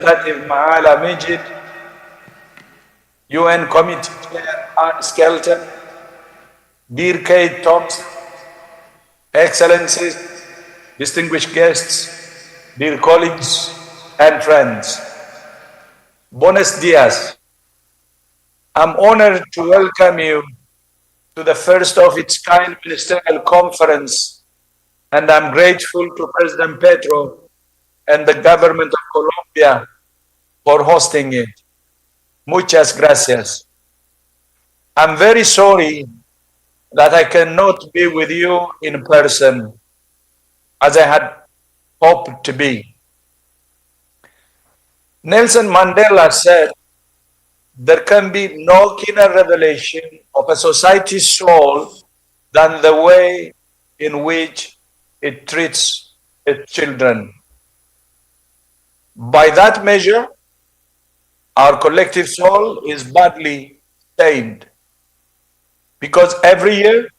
Representative Mahala Mijid, UN Committee Chair Ann Skelton, dear Kate Thompson, Excellencies, distinguished guests, dear colleagues and friends, buenos dias. I'm honored to welcome you to the first of its kind Ministerial Conference, and I'm grateful to President Petro and the government of Colombia for hosting it. Muchas gracias. I'm very sorry that I cannot be with you in person as I had hoped to be. Nelson Mandela said, there can be no keener revelation of a society's soul than the way in which it treats its children. By that measure, our collective soul is badly stained, because every year,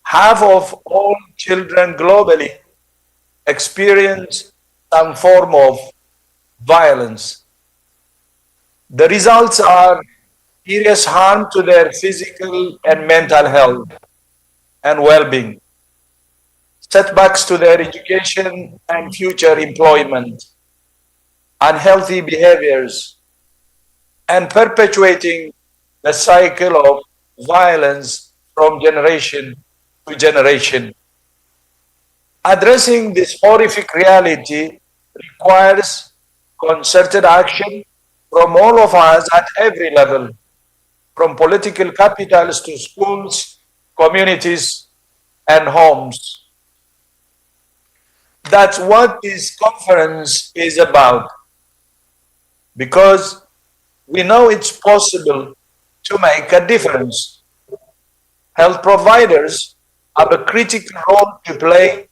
half of all children globally experience some form of violence. The results are serious harm to their physical and mental health and well-being, setbacks to their education and future employment, unhealthy behaviors, and perpetuating the cycle of violence from generation to generation. Addressing this horrific reality requires concerted action from all of us at every level, from political capitals to schools, communities, and homes. That's what this conference is about, because we know it's possible to make a difference. Health providers have a critical role to play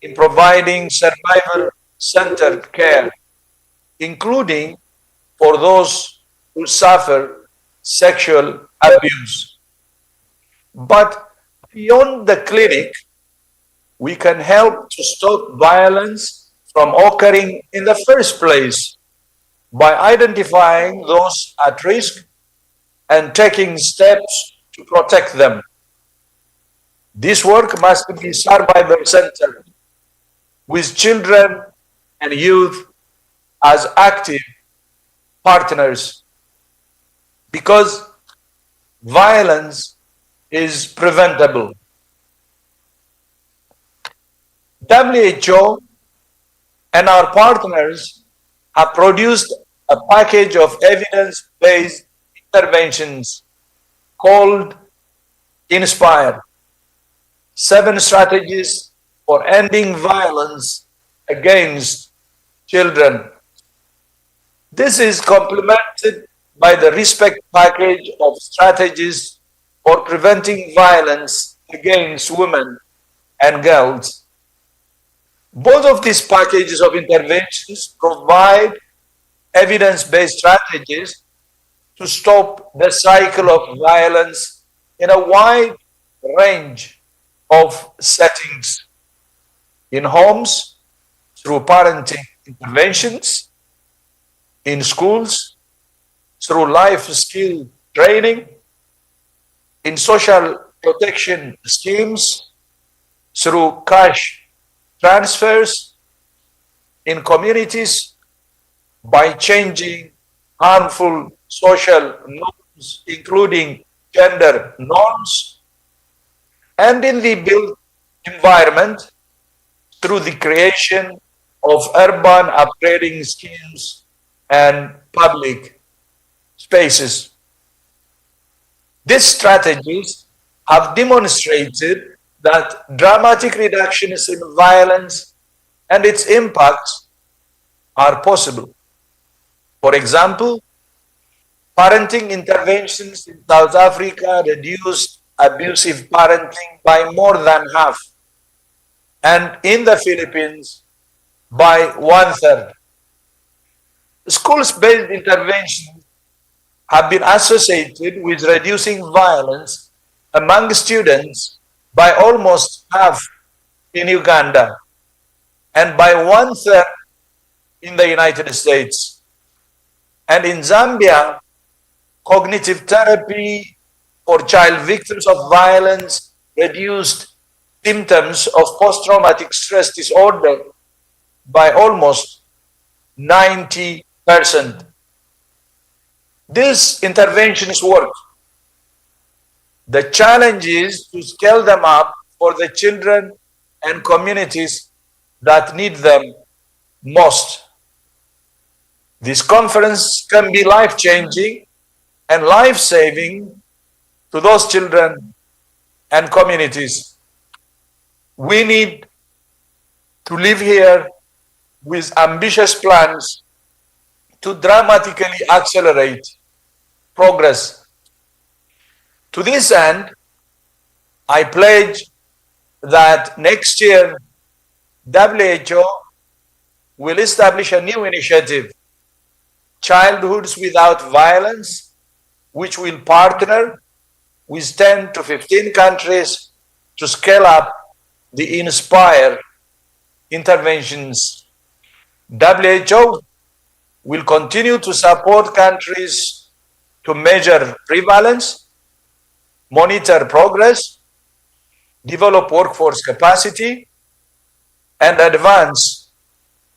in providing survival-centered care, including for those who suffer sexual abuse. But beyond the clinic, we can help to stop violence from occurring in the first place by identifying those at risk and taking steps to protect them. This work must be survival-centered, with children and youth as active partners, because violence is preventable. WHO and our partners have produced a package of evidence-based interventions called INSPIRE, 7 strategies for ending violence against children. This is complemented by the RESPECT package of strategies for preventing violence against women and girls. Both of these packages of interventions provide evidence-based strategies to stop the cycle of violence in a wide range of settings: in homes, through parenting interventions; in schools, through life skill training; in social protection schemes, through cash transfers; in communities, by changing harmful social norms, including gender norms; and in the built environment, through the creation of urban upgrading schemes and public spaces. These strategies have demonstrated that dramatic reductions in violence and its impacts are possible. For example, parenting interventions in South Africa reduced abusive parenting by more than half, and in the Philippines by 1/3. Schools-based interventions have been associated with reducing violence among students by almost half in Uganda, and by 1/3 in the United States. And in Zambia, cognitive therapy for child victims of violence reduced symptoms of post-traumatic stress disorder by almost 90%. These interventions work. The challenge is to scale them up for the children and communities that need them most. This conference can be life-changing and life-saving to those children and communities. We need to live here with ambitious plans to dramatically accelerate progress. To this end, I pledge that next year, WHO will establish a new initiative, Childhoods Without Violence, which will partner with 10 to 15 countries to scale up the INSPIRE interventions. WHO will continue to support countries to measure prevalence, monitor progress, develop workforce capacity, and advance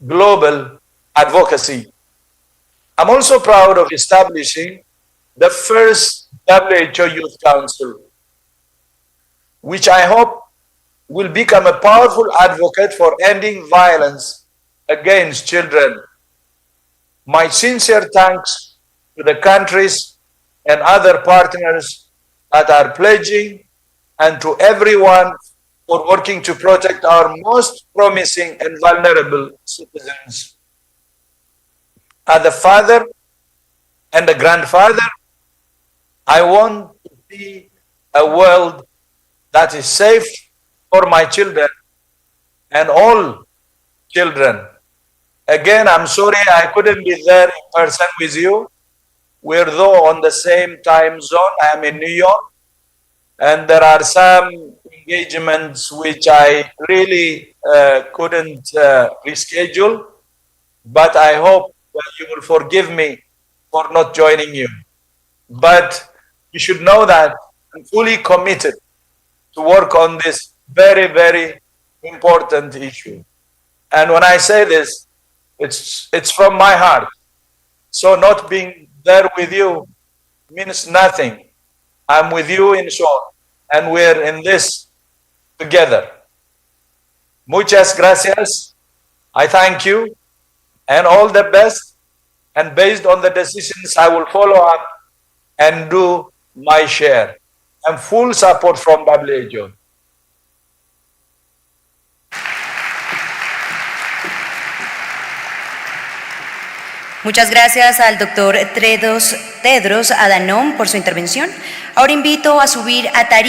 global advocacy. I'm also proud of establishing the first WHO Youth Council, which I hope will become a powerful advocate for ending violence against children. My sincere thanks to the countries and other partners that are pledging, and to everyone for working to protect our most promising and vulnerable citizens. As a father and a grandfather, I want to see a world that is safe for my children and all children. Again, I'm sorry I couldn't be there in person with you. We're though on the same time zone. I am in New York, and there are some engagements which I really couldn't reschedule, but I hope that you will forgive me for not joining you. But you should know that I'm fully committed to work on this very, very important issue. And when I say this, it's from my heart. So not being there with you means nothing. I'm with you in short, and we're in this together. Muchas gracias. I thank you, and all the best. And based on the decisions, I will follow up and do my share. And full support from WHO. Muchas gracias al doctor Tedros Adhanom por su intervención. Ahora invito a subir a tarima